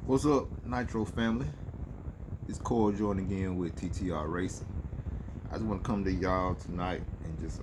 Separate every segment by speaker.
Speaker 1: What's up, Nitro family? It's Cole Jordan again with TTR Racing. I just want to come to y'all tonight and just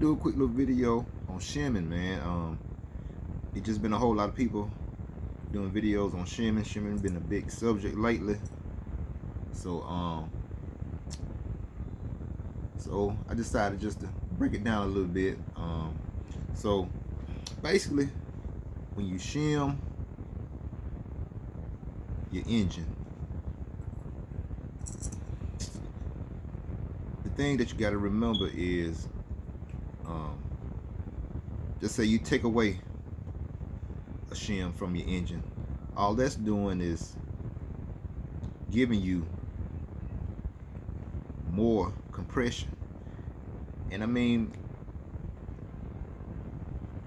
Speaker 1: do a quick little video on Shim, man. It just been a whole lot of people doing videos on Shim. Shim been a big subject lately. So I decided just to break it down a little bit. So basically, when you shim your engine, the thing that you got to remember is, just say you take away a shim from your engine, all that's doing is giving you more compression. And I mean,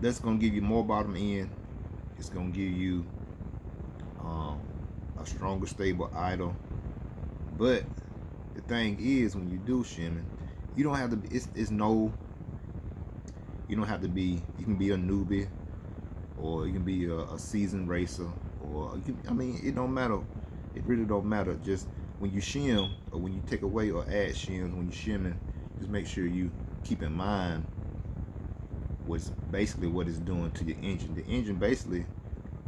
Speaker 1: that's gonna give you more bottom end. It's gonna give you a stronger, stable idle. But the thing is, when you do shimming, you don't have to be, you don't have to be, you can be a newbie, or you can be a seasoned racer, or I mean, it don't matter. It really don't matter. Just when you shim, or when you take away or add shims, when you shimming, just make sure you keep in mind what's basically what it's doing to your engine. The engine basically,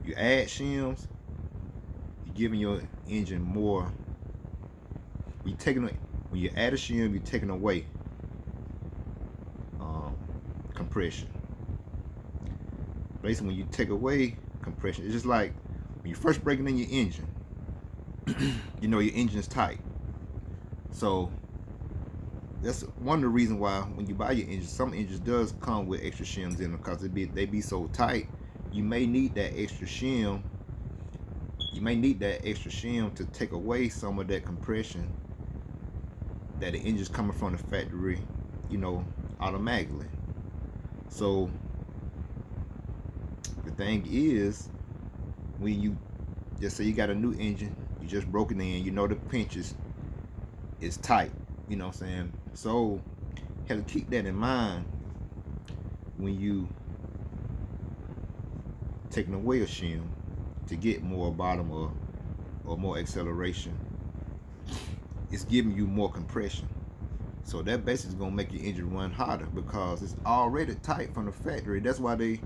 Speaker 1: you add shims, you're giving your engine more. When you add a shim, you're taking away compression. Basically, when you take away compression, it's just like when you're first breaking in your engine. You know your engine is tight, so that's one of the reasons why when you buy your engine, some engines does come with extra shims in them, because they be so tight. You may need that extra shim. You may need that extra shim to take away some of that compression that the engine's coming from the factory, you know, automatically. So the thing is, when you just say you got a new engine, you just broke it in, you know the pinches is tight, you know what I'm saying? So have to keep that in mind when you taking away a shim to get more bottom or more acceleration. It's giving you more compression. So that basically is gonna make your engine run harder, because it's already tight from the factory. That's why they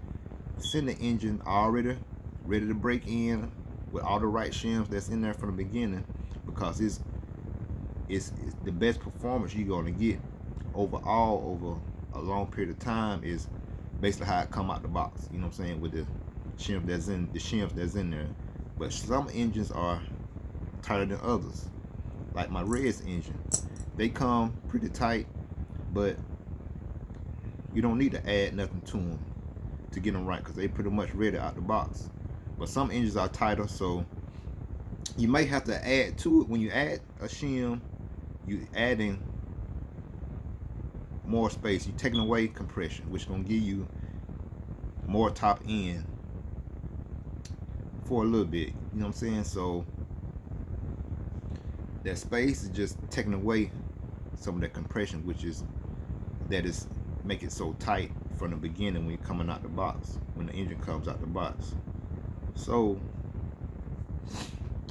Speaker 1: send the engine already ready to break in with all the right shims that's in there from the beginning, because it's the best performance you're gonna get overall over a long period of time is basically how it come out the box. You know what I'm saying, with the shims that's in there. But some engines are tighter than others. Like my Red's engine, they come pretty tight, but you don't need to add nothing to them to get them right, because they pretty much ready out the box. But some engines are tighter, so you may have to add to it. When you add a shim, you adding more space. You're taking away compression, which is going to give you more top end for a little bit. You know what I'm saying? So that space is just taking away some of that compression, which is make it so tight from the beginning when you're coming out the box, when the engine comes out the box. So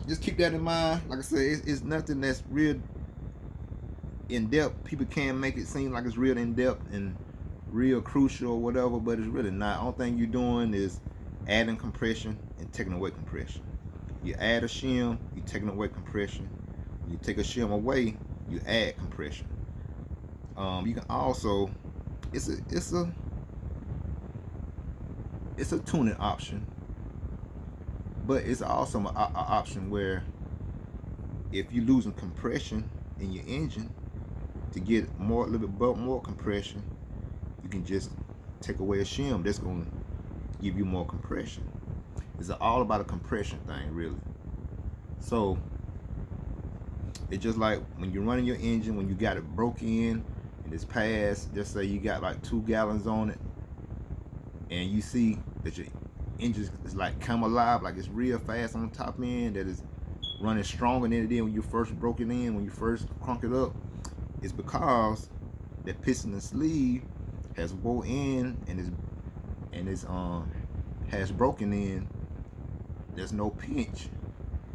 Speaker 1: just keep that in mind. Like I said, it's nothing that's real in depth. People can make it seem like it's real in depth and real crucial or whatever, but it's really not. Only thing you're doing is adding compression and taking away compression. You add a shim, you're taking away compression. You take a shim away, you add compression. You can also, it's a tuning option, but it's also an option where if you're losing compression in your engine, to get a little bit more compression, you can just take away a shim that's going to give you more compression. It's all about a compression thing, really. So it's just like when you're running your engine, when you got it broke in and it's past, just say you got like 2 gallons on it, and you see that your engine is like come alive, like it's real fast on the top end, that is running stronger than it did when you first broke it in, when you first crunk it up. It's because that piston and sleeve has wore in and has broken in there's no pinch.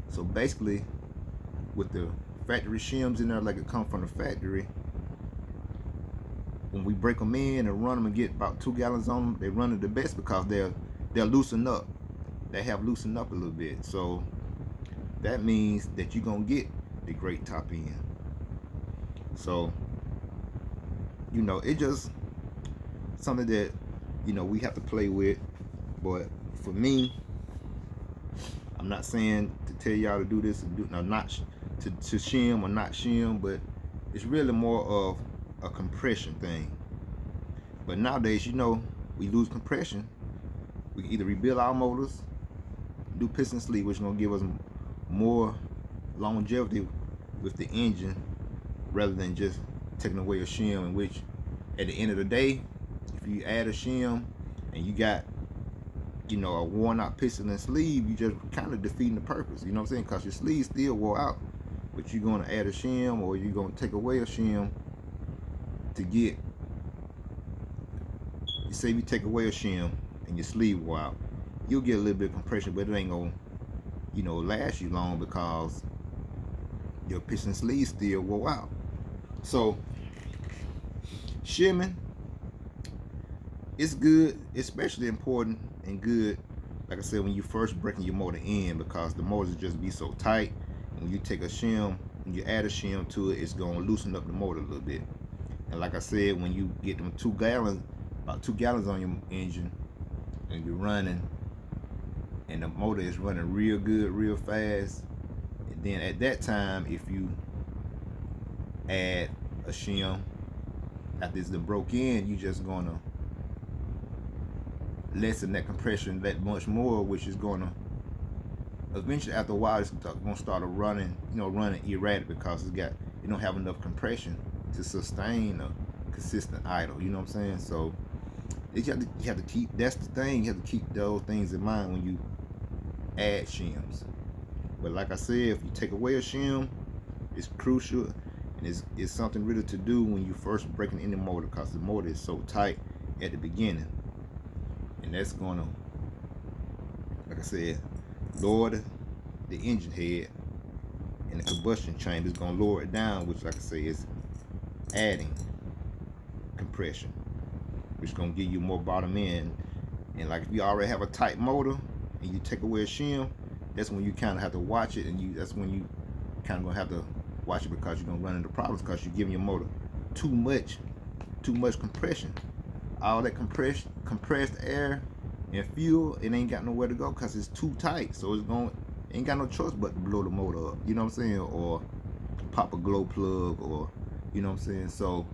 Speaker 1: So basically, with the factory shims in there, like it come from the factory, when we break them in and run them and get about 2 gallons on them, they run it the best because they're loosened up. They have loosened up a little bit. So that means that you're gonna get the great top end. So it just something that we have to play with. But for me, I'm not saying to tell y'all to do this and do not to shim or not shim, but it's really more of a compression thing. But nowadays, we lose compression. We can either rebuild our motors, do piston sleeve, which is gonna give us more longevity with the engine, rather than just taking away a shim. In which, at the end of the day, if you add a shim and you got a worn out piston and sleeve, you just kind of defeating the purpose. You know what I'm saying? Because your sleeve still wore out, but you're going to add a shim or you're going to take away a shim to get. Say if you take away a shim and your sleeve wore out, you'll get a little bit of compression, but it ain't going to last you long because your piston sleeve still wore out. So shimming, it's good, especially important and good, like I said, when you first breaking your motor in, because the motors just be so tight. When you take a shim, when you add a shim to it, it's gonna loosen up the motor a little bit. And like I said, when you get them 2 gallons, about 2 gallons on your engine, and you're running, and the motor is running real good, real fast, and then at that time, if you add a shim after it's broke in, you just gonna lessen that compression that much more, which is gonna eventually, after a while, it's gonna start running erratic because it don't have enough compression to sustain a consistent idle. You know what I'm saying? So you have to keep. That's the thing. You have to keep those things in mind when you add shims. But like I said, if you take away a shim, it's crucial, and it's something really to do when you first breaking in the motor, because the motor is so tight at the beginning. And that's gonna, like I said, lower the engine head, and the combustion chamber is gonna lower it down, which, like I say, is adding compression, which is gonna give you more bottom end. And like if you already have a tight motor and you take away a shim, that's when you kind of have to watch it, and that's when you kind of gonna have to watch it, because you're gonna run into problems because you're giving your motor too much compression. All that compressed air and fuel, it ain't got nowhere to go because it's too tight. So ain't got no choice but to blow the motor up. You know what I'm saying? Or pop a glow plug, or you know what I'm saying? So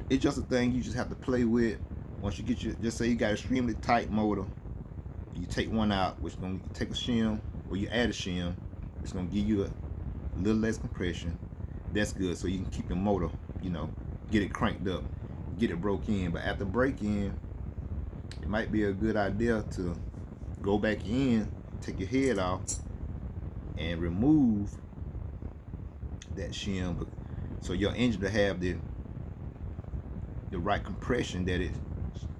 Speaker 1: it's just a thing you just have to play with. Once you get just say you got an extremely tight motor, you take one out, which is gonna take a shim, or you add a shim, it's gonna give you a little less compression. That's good, so you can keep your motor, get it cranked up, get it broke in. But after break in, it might be a good idea to go back in, take your head off, and remove that shim, so your engine to have the right compression that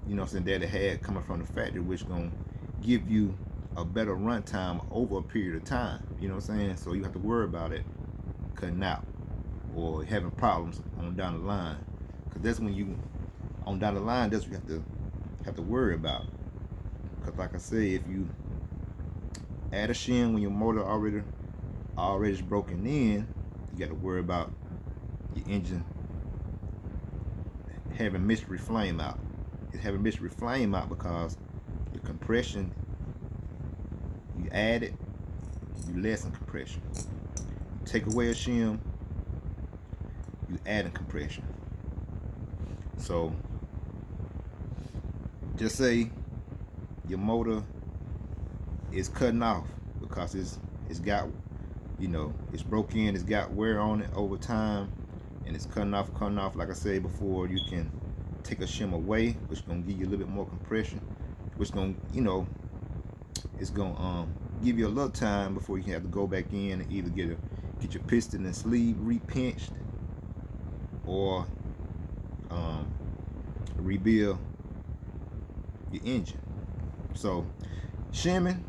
Speaker 1: that it had coming from the factory, which is gonna give you a better run time over a period of time. You know what I'm saying? So you have to worry about it cutting out or having problems on down the line, because that's when you on down the line, that's what you have to worry about. Because like I say, if you add a shim when your motor already is broken in, you got to worry about your engine having mystery flame out. It's having mystery flame out because the compression, you add it, you lessen compression. You take away a shim, you add in compression. So just say your motor is cutting off because it's got it's broke in, it's got wear on it over time, and it's cutting off. Like I said before, you can take a shim away, which is gonna give you a little bit more compression, which gonna it's gonna give you a little time before you have to go back in and either get your piston and sleeve repinched, or rebuild your engine. So shimming,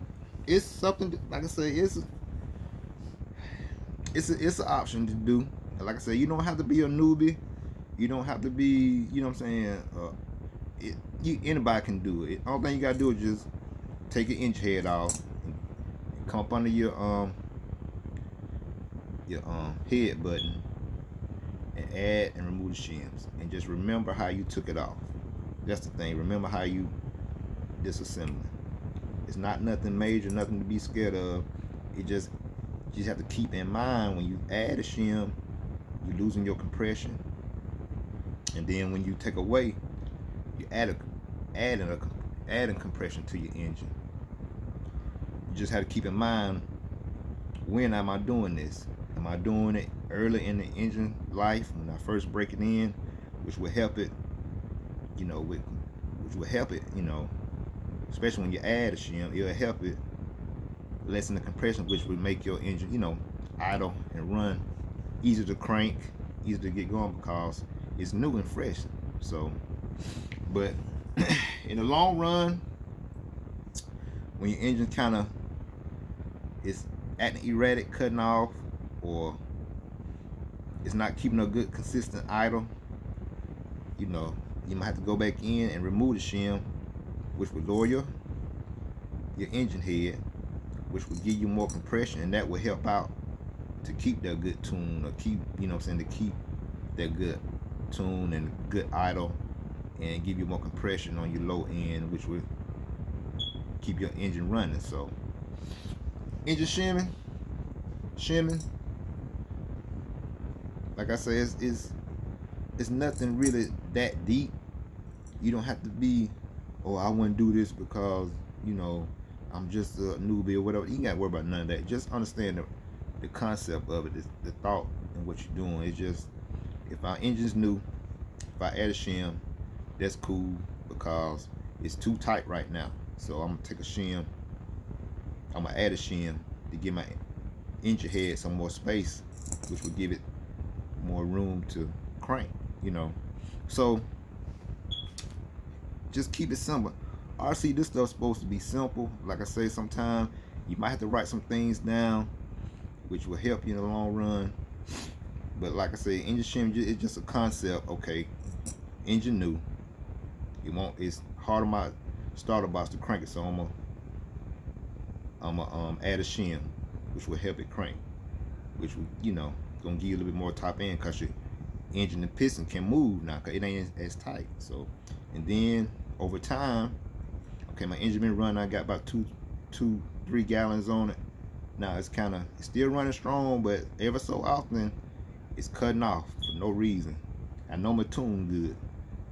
Speaker 1: it's something, like I say, it's an option to do. Like I said, you don't have to be a newbie. You don't have to be, you know what I'm saying. Anybody can do it. All thing you gotta do is just take your inch head off, and come up under your head button, and add and remove the shims. And just remember how you took it off. That's the thing. Remember how you disassembling. It's not nothing major, nothing to be scared of. It just, you just have to keep in mind when you add a shim, you're losing your compression. And then when you take away, you adding compression to your engine. You just have to keep in mind, when am I doing this? Am I doing it early in the engine life when I first break it in, which will help it, especially when you add a shim, it'll help it lessen the compression, which will make your engine, idle and run easy to crank, easy to get going because it's new and fresh. So, but in the long run, when your engine kind of is acting erratic, cutting off, or it's not keeping a good consistent idle, you might have to go back in and remove the shim, which will lower your engine head, which will give you more compression, and that will help out to keep that good tune, or keep, to keep that good tune and good idle, and give you more compression on your low end, which will keep your engine running. So engine shimming, like I say, it's nothing really that deep. You don't have to be, oh, I wouldn't do this because I'm just a newbie or whatever. You ain't gotta worry about none of that. Just understand the concept of it, the thought and what you're doing. It's just, if our engine's new, if I add a shim, that's cool because it's too tight right now. So I'm gonna take a shim, I'm gonna add a shim to give my engine head some more space, which will give it more room to crank, So just keep it simple. RC, this stuff's supposed to be simple. Like I say, sometimes you might have to write some things down, which will help you in the long run. But like I say, engine shim, it's just a concept. Okay, engine new, it's hard on my starter box to crank it, so I'm gonna add a shim, which will help it crank, which will, gonna give you a little bit more top end, because your engine and piston can move now, because it ain't as tight. So, and then over time, okay, my engine been running, I got about 3 gallons on it. Now it's still running strong, but ever so often it's cutting off for no reason. I know my tune good,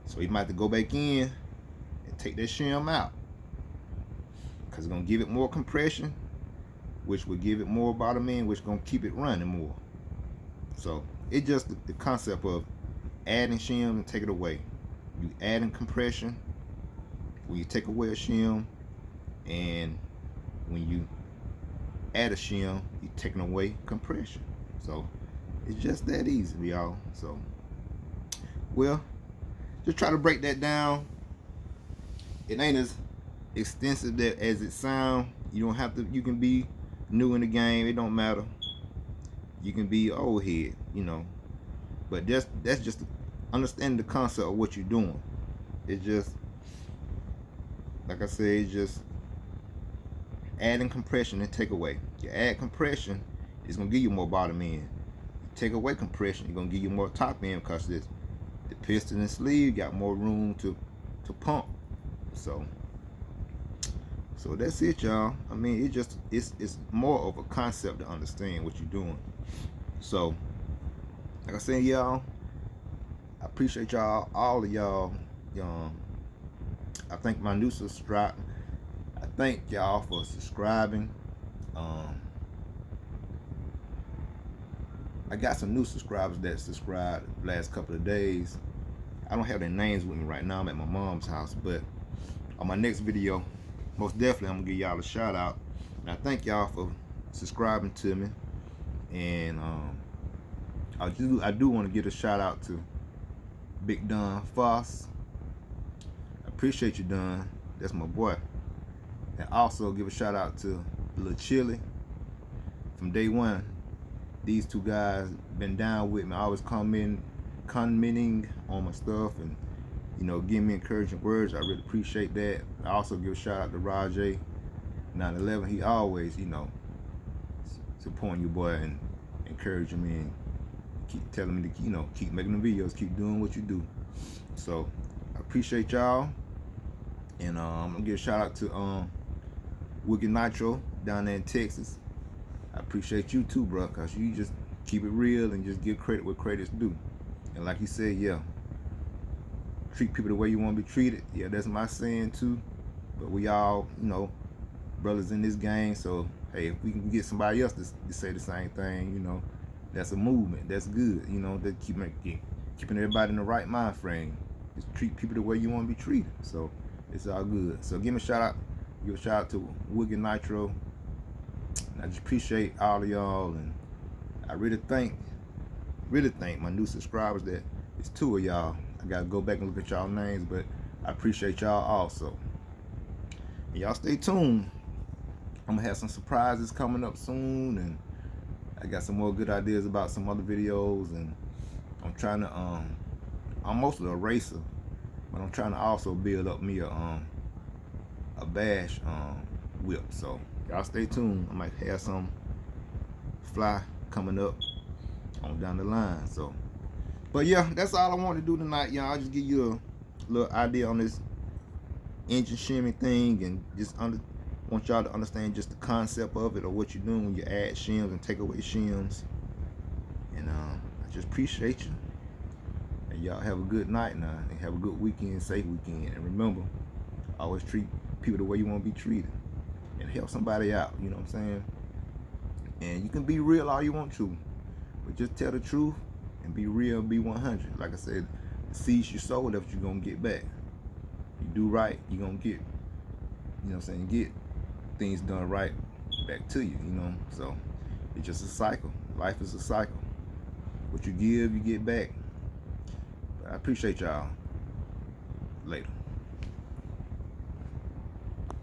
Speaker 1: so you might have to go back in and take that shim out, because it's gonna give it more compression, which will give it more bottom end, which is gonna keep it running more. So it's just the concept of adding shim and take it away. You adding compression when you take away a shim, and when you add a shim, you taking away compression. So it's just that easy, y'all. So, well, just try to break that down. It ain't as extensive as it sounds. You don't have to. You can be new in the game. It don't matter. You can be old head, But that's just understanding the concept of what you're doing. It's just, like I said, it's just adding compression and take away. You add compression, it's gonna give you more bottom end. You take away compression, it's gonna give you more top end, because the piston and sleeve got more room to pump. So that's it, y'all. I mean, it's more of a concept to understand what you're doing. So, like I said, y'all, I appreciate y'all, all of y'all. I thank my new subscribe. I thank y'all for subscribing. I got some new subscribers that subscribed the last couple of days. I don't have their names with me right now. I'm at my mom's house, but on my next video, most definitely I'm gonna give y'all a shout out. And I thank y'all for subscribing to me. And I do want to give a shout out to Big Don Foss. I appreciate you, Don. That's my boy. And also give a shout out to a little chilly. From day one, these two guys been down with me. I always commenting on my stuff and, you know, giving me encouraging words. I really appreciate that. I also give a shout out to Rajay 911. He always, you know, supporting you, boy, and encouraging me and keep telling me to, you know, keep making the videos, keep doing what you do. So I appreciate y'all. And I'm gonna give a shout out to Wicked Nitro down there in Texas. I appreciate you too, bro, cause you just keep it real and just give credit where credit's due. And like you said, yeah, treat people the way you want to be treated. Yeah, that's my saying too. But we all, you know, brothers in this game. So hey, if we can get somebody else to say the same thing, you know, that's a movement. That's good. You know, that keeping everybody in the right mind frame. Just treat people the way you want to be treated. So it's all good. So give me a shout out. Give a shout out to Wicked Nitro. I just appreciate all of y'all, and I really thank my new subscribers. That it's 2 of y'all. I gotta go back and look at y'all names, but I appreciate y'all also. And y'all stay tuned. I'm gonna have some surprises coming up soon, and I got some more good ideas about some other videos. And I'm trying to I'm mostly a racer, but I'm trying to also build up me a bash whip. So y'all stay tuned. I might have some fly coming up on down the line. So, but yeah, that's all I want to do tonight, y'all. I'll just give you a little idea on this engine shimming thing, and just want y'all to understand just the concept of it, or what you're doing when you add shims and take away shims. And I just appreciate you. And y'all have a good night now, and have a good weekend, safe weekend. And remember, always treat people the way you want to be treated, and help somebody out. You know what I'm saying? And you can be real all you want to, but just tell the truth and be real, be 100. Like I said, the seeds you sow, that's what you're gonna get back. You do right, you're gonna get, you know what I'm saying, get things done right back to you, you know. So it's just a cycle. Life is a cycle. What you give, you get back. But I appreciate y'all. Later.